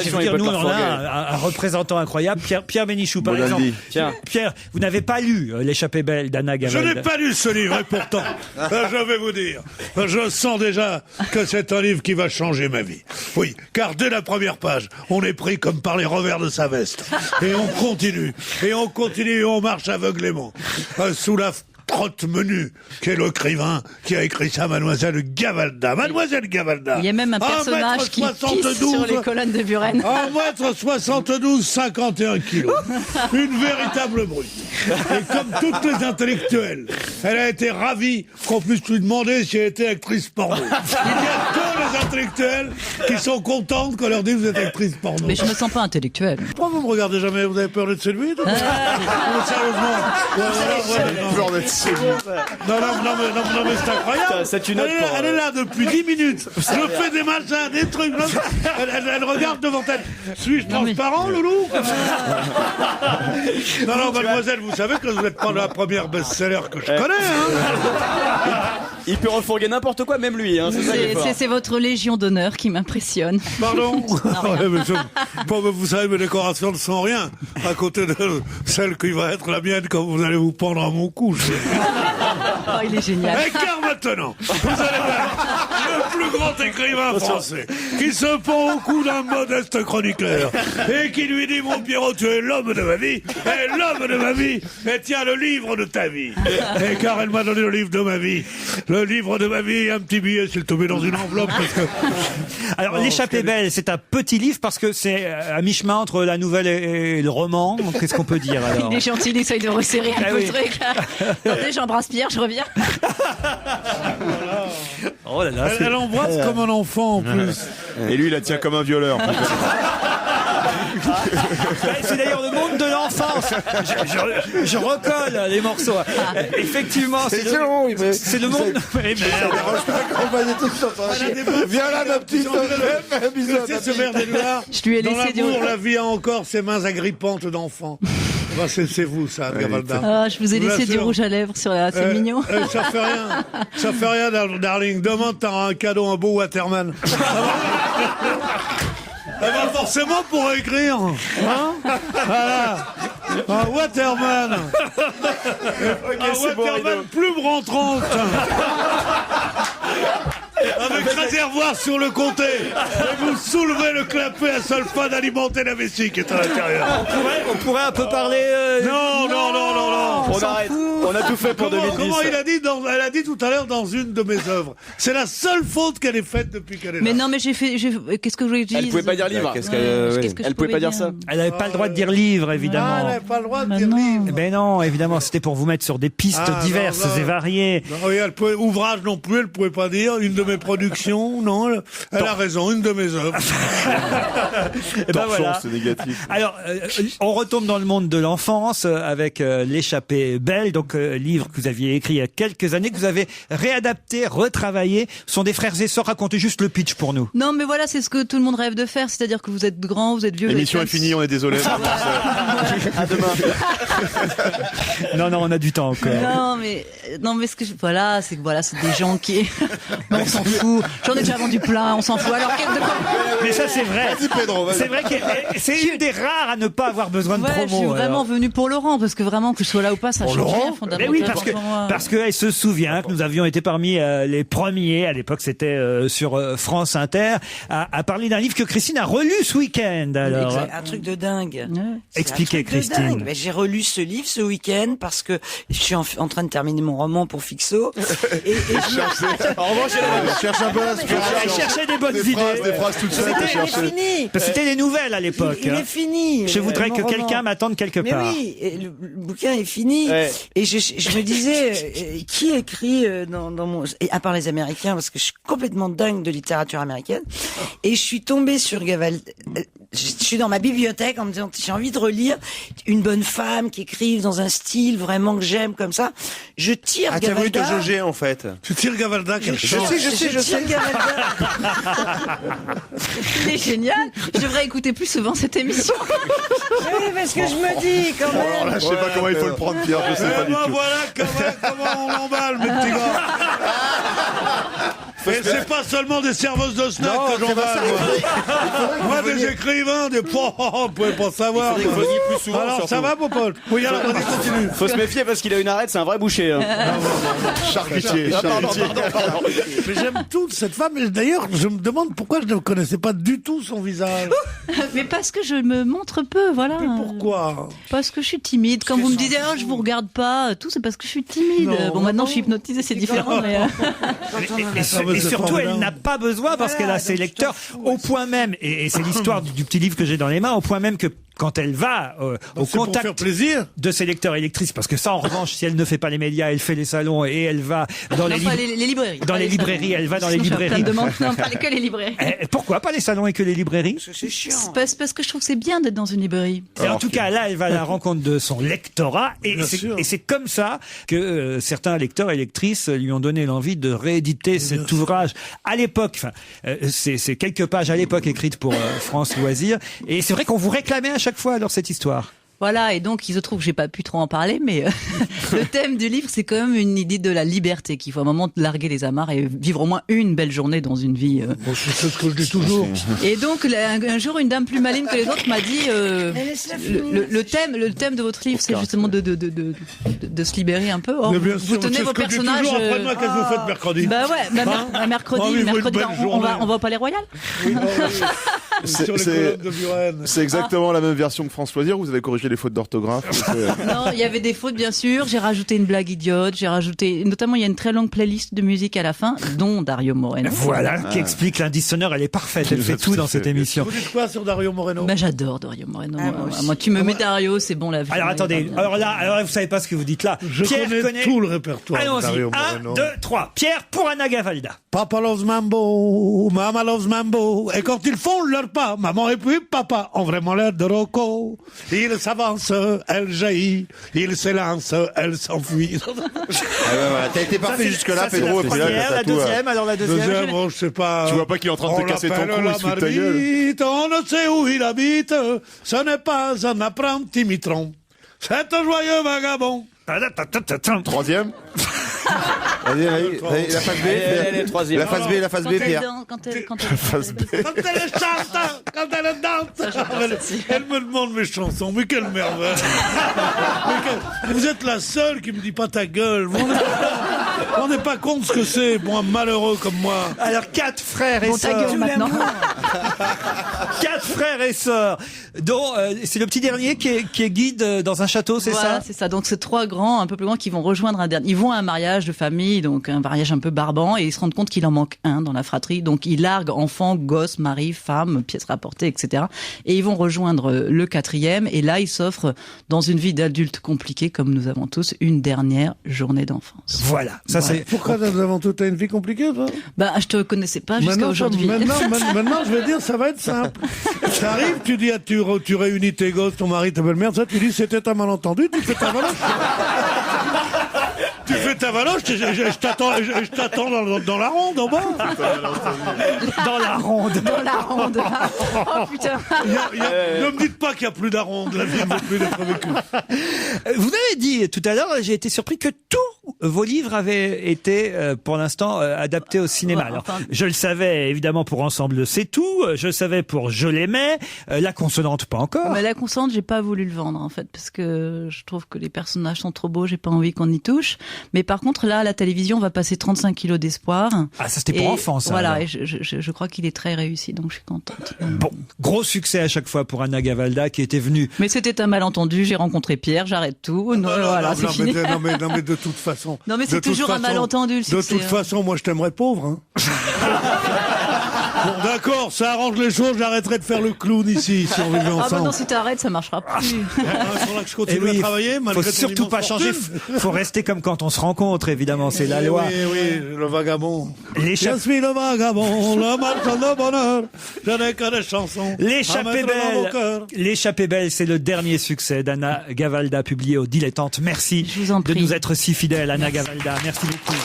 je veux dire, nous, on a un représentant incroyable, Pierre Bénichou, par exemple. Tiens. Pierre, vous n'avez pas lu L'échappée belle d'Anna Je Gavalda. n'ai pas lu ce livre, et pourtant, je vais vous dire, je sens déjà que c'est un livre qui va changer ma vie. Oui, car dès la première page, on est pris comme par les revers de sa veste. Et on continue, et on marche aveuglément, sous la trotte menue, qui est l'écrivain qui a écrit ça, Mademoiselle Gavalda. Mademoiselle Gavalda. Il y a même un personnage qui pisse sur les colonnes de Buren. 1m72, 51 kilos. Une véritable brute. Et comme toutes les intellectuelles, elle a été ravie qu'on puisse lui demander si elle était actrice porno. Il y a que les intellectuelles qui sont contentes qu'on leur dise vous êtes actrice porno. Mais je me sens pas intellectuelle. Pourquoi vous me regardez jamais? Vous avez peur d'être séduite? Non, sérieusement. Peur d'être séduite. Non, mais c'est incroyable. Elle est là depuis 10 minutes. Je fais des machins, des trucs. Elle regarde devant elle. Suis-je transparent, loulou? Non, mademoiselle, vous savez que vous n'êtes pas la première best-seller que je connais, hein. Il peut refourguer n'importe quoi, même lui. Hein, c'est votre légion d'honneur qui m'impressionne. Pardon? Vous savez, mes décorations ne sont rien à côté de celle qui va être la mienne quand vous allez vous pendre à mon cou. Oh, il est génial. Et car maintenant, vous allez voir le plus grand écrivain français qui se pend au cou d'un modeste chroniqueur et qui lui dit mon Pierrot, tu es l'homme de ma vie, et l'homme de ma vie, et tiens le livre de ta vie. Et car elle m'a donné le livre de ma vie, le livre de ma vie, un petit billet s'il te met dans une enveloppe parce que... Alors, L'échappée belle, c'est un petit livre parce que c'est à mi-chemin entre la nouvelle et le roman. Qu'est-ce qu'on peut dire alors? Il est gentil, il essaye de resserrer un peu le truc. Attendez, j'embrasse Pierre, je reviens. Oh là là, elle embrasse comme un enfant en plus. Et lui, il la tient comme un violeur. C'est d'ailleurs le monde de l'enfance. Je recolle les morceaux. Effectivement, c'est le monde. Mais merde. Viens là, ma petite. C'est ce verre d'Édouard. Je lui ai laissé du L'amour, la vie a encore ses mains agrippantes d'enfant. C'est vous, ça, Gavalda. Ah, je vous ai laissé du rouge à lèvres sur la... C'est mignon. Ça fait rien. Ça fait rien, darling. Demain, t'auras un cadeau, un beau Waterman. Forcément pour écrire. Hein, voilà. Un Waterman. Un Waterman plume rentrante. Avec réservoir sur le côté. Et vous soulevez le clapet à seule fin d'alimenter la vessie qui est à l'intérieur. On pourrait un peu parler... Non. On arrête. On a tout fait pour 2010. Comment elle a dit tout à l'heure dans une de mes œuvres. C'est la seule faute qu'elle ait faite depuis qu'elle est là. Mais non, mais j'ai fait qu'est-ce que je voulais dire? Elle pouvait pas dire livre. Elle pouvait pas dire ça. Elle n'avait pas le droit de dire livre, évidemment. Elle n'avait pas le droit de dire livre. Ben non, évidemment, c'était pour vous mettre sur des pistes diverses et variées. Non, ouvrage non plus, elle pouvait pas dire. Une de mes productions, non. Elle a raison, une de mes œuvres. Et ben voilà. C'est négatif. Alors, on retombe dans le monde de l'enfance avec L'échappée belle, donc livre que vous aviez écrit il y a quelques années, que vous avez réadapté, retravaillé. Ce sont des frères et sœurs. Racontez juste le pitch pour nous. Non, mais voilà, c'est ce que tout le monde rêve de faire, c'est-à-dire que vous êtes grand, vous êtes vieux. L'émission est finie, on est désolé. À demain. Non, on a du temps encore. Non, mais c'est des gens qui... on s'en fout. J'en ai déjà vendu plein, on s'en fout. Alors, mais ça, c'est vrai. Vas-y, Pedro, vas-y. C'est vrai que c'est une des rares à ne pas avoir besoin de promo. Je suis vraiment venue pour Laurent, parce que vraiment, que je sois là ou pas, ça change rien, fondamentalement. Mais oui, parce qu'elle se souvient que nous avions été parmi les premiers, à l'époque c'était sur France Inter, à parler d'un livre que Christine a relu ce week-end. Alors, un truc de dingue. expliquez, Christine. Mais j'ai relu ce livre ce week-end parce que je suis en train de terminer mon roman pour Fixo. Et En revanche, elle cherche un peu l'inspiration. Elle cherchait des bonnes idées. Des phrases toutes seules. il est fini. Parce que c'était des nouvelles à l'époque. Il est fini. Je voudrais mon que roman. quelqu'un m'attende quelque part. Mais oui, et le bouquin est fini. Ouais. Et je me disais, qui écrit dans mon... Et à part les Américains, parce que je suis complètement dingue de littérature américaine. Et je suis tombée sur Gavalda. Je suis dans ma bibliothèque en me disant, j'ai envie de relire une bonne femme qui écrive dans un style vraiment que j'aime comme ça. Je tire Gavalda. Ah, tu as voulu te jauger, en fait. Tu tires Gavalda, quelle chance. Je sais. Gavalda. Il est génial. Je devrais écouter plus souvent cette émission. Oui, parce que je me dis, quand même. Alors là, je sais pas comment il faut le prendre, Pierre, je sais pas du tout. Voilà comment on l'emballe, mes petits gars. Et c'est pas seulement des serveuses de snack que j'en vale, moi, des écrivains, des on pouvait pas savoir. Il faudrait que vous veniez plus souvent. Alors, surtout. ça va, Popol? Oui, alors, on continue. Faut se méfier parce qu'il a une arête, c'est un vrai boucher. Hein. Charcutier. Pardon. Mais j'aime toute cette femme. Et d'ailleurs, je me demande pourquoi je ne connaissais pas du tout son visage. Mais parce que je me montre peu, voilà. Mais pourquoi? Parce que je suis timide. Quand vous me disiez, je vous regarde pas, tout, c'est parce que je suis timide. Non, maintenant, je suis hypnotisée, c'est différent. Mais Et surtout, elle n'a pas besoin parce qu'elle a ses lecteurs au point même, et c'est l'histoire du petit livre que j'ai dans les mains, au point même que quand elle va au C'est pour faire contact plaisir. de ses lecteurs et lectrices, parce que ça, en revanche, si elle ne fait pas les médias, elle fait les salons et elle va dans non, pas les librairies. dans Pas les salons. librairies, elle va dans les Sinon, je fais librairies. plein de demandes. Non, pas que les librairies. Pourquoi pas les salons et que les librairies? C'est chiant. Parce que je trouve que c'est bien d'être dans une librairie. Et en tout cas, là, elle va à la rencontre de son lectorat, et Bien sûr. c'est comme ça que certains lecteurs et lectrices lui ont donné l'envie de rééditer cet ouvrage à l'époque. Enfin, c'est quelques pages à l'époque écrites pour France Loisirs, et c'est vrai qu'on vous réclamait à chaque fois alors cette histoire. Voilà, et donc il se trouve que j'ai pas pu trop en parler, mais le thème du livre, c'est quand même une idée de la liberté, qu'il faut à un moment larguer les amarres et vivre au moins une belle journée dans une vie. Bon, c'est ce que je dis toujours. Et donc un jour, une dame plus maligne que les autres m'a dit le thème de votre livre, c'est justement de se libérer un peu. Or, Mais bien vous sûr, tenez c'est vos ce que je dis personnages. toujours. Après-demain, qu'est-ce que vous faites mercredi? Bah ouais, mercredi, Envie-vous une belle on journée. va au Palais Royal. Sur les colonnes de Buren. C'est exactement la même version que France Loisirs. Vous avez corrigé les fautes d'orthographe. Non, il y avait des fautes bien sûr. J'ai rajouté une blague idiote. Notamment il y a une très longue playlist de musique à la fin, dont Dario Moreno. Voilà, qui explique l'indice sonore. Elle est parfaite. Elle fait tout dans cette émission. Vous dites quoi sur Dario Moreno? Bah j'adore Dario Moreno. moi aussi. Moi, tu me mets Dario, c'est bon la vie. Alors attendez, alors là, vous savez pas ce que vous dites là. Je connais tout le répertoire de Allons-y, Dario 1, Moreno. 2, 3. Pierre pour Anna Gavalda. Papa loves mambo, mama loves mambo. Et quand ils font leur pas, maman et puis papa ont vraiment l'air de Rocco. Ils s'avancent, elle jaillit. Ils s'élancent, elle s'enfuit. Voilà. T'as été parfait jusque-là, Ça, c'est Pedro. la Et puis là, première, t'as la tout, deuxième, alors la deuxième. Deuxième, bon, je sais pas. Tu vois pas qu'il est en train de te casser ton l'appelle cou, la il se fout de ta gueule. marmite, on ne sait où il habite. Ce n'est pas un apprenti mitron. C'est un joyeux vagabond. Troisième. Vas-y, la phase B. Allez, troisième. La phase B, la phase B, Pierre. Quand elle Quand elle chante, quand elle danse, elle me demande mes chansons. Mais quelle merveille. Vous êtes la seule qui me dit pas ta gueule. On n'est pas compte ce que c'est pour un malheureux comme moi. Alors 4 frères et Bon, ta sœurs. gueule maintenant. 4 frères et sœurs. Dont c'est le petit dernier qui est guide dans un château, c'est Voilà, ça? c'est ça. Donc c'est 3 grands, un peu plus grands, qui vont rejoindre un dernier. Ils vont à un mariage de famille, donc un mariage un peu barbant, et ils se rendent compte qu'il en manque un dans la fratrie. Donc ils larguent enfants, gosses, mari, femme, pièces rapportées, etc. Et ils vont rejoindre le 4e. Et là, ils s'offrent, dans une vie d'adulte compliquée, comme nous avons tous, une dernière journée d'enfance. Voilà. Ça c'est. Pourquoi nous avons toute une vie compliquée, toi? Bah, je te connaissais pas jusqu'à Maintenant, aujourd'hui. maintenant, je vais dire, ça va être simple. Ça arrive, tu dis, tu réunis tes gosses, ton mari, ta belle-mère, ça, tu dis, c'était un malentendu, tu fais ta valoche. Tu fais ta valoche, je t'attends dans la ronde, en bas. Dans la ronde. Dans la ronde. Oh putain. Ne me dites pas qu'il n'y a plus d'aronde, la vie ne veut plus d'être vécue. Vous avez dit tout à l'heure, j'ai été surpris que tous vos livres avaient été, pour l'instant, adaptés au cinéma. Ouais, Alors, enfin- je le savais évidemment pour Ensemble, c'est tout. Je le savais pour Je l'aimais. La consonante, pas encore. Mais la consonante, j'ai pas voulu le vendre en fait parce que je trouve que les personnages sont trop beaux, j'ai pas envie qu'on y touche. Mais par contre là, à la télévision, on va passer 35 kilos d'espoir. Ah, ça c'était pour Et enfants, ça. Voilà, alors. et je crois qu'il est très réussi, donc je suis contente. Bon, gros succès à chaque fois pour Anna Gavalda qui était venue. Mais c'était un malentendu, j'ai rencontré Pierre, j'arrête tout. Non, voilà, c'est fini. Non, mais de toute façon. Non, mais c'est de toute toujours un façon- malentendu, le De succès, toute hein. façon, moi, je t'aimerais pauvre, hein. Bon, d'accord, ça arrange les choses, j'arrêterai de faire le clown ici, si on vivait Ah bah ensemble. non, si t'arrêtes, ça marchera plus. Il faudra que je Et continue oui, à travailler, faut malgré ton surtout immense pas changer. fortune. Faut rester comme quand on se rencontre, évidemment, c'est la Eh loi. Oui, oui, le vagabond. Les Je cha- suis le vagabond, le marchand de bonheur. Je n'ai que des chansons. à L'échappée mettre dans mon belle. cœur. L'échappée belle, c'est le dernier succès d'Anna Gavalda publié au Dilettante. Merci Je vous en de prie. nous être si fidèles, Anna Gavalda. Merci beaucoup.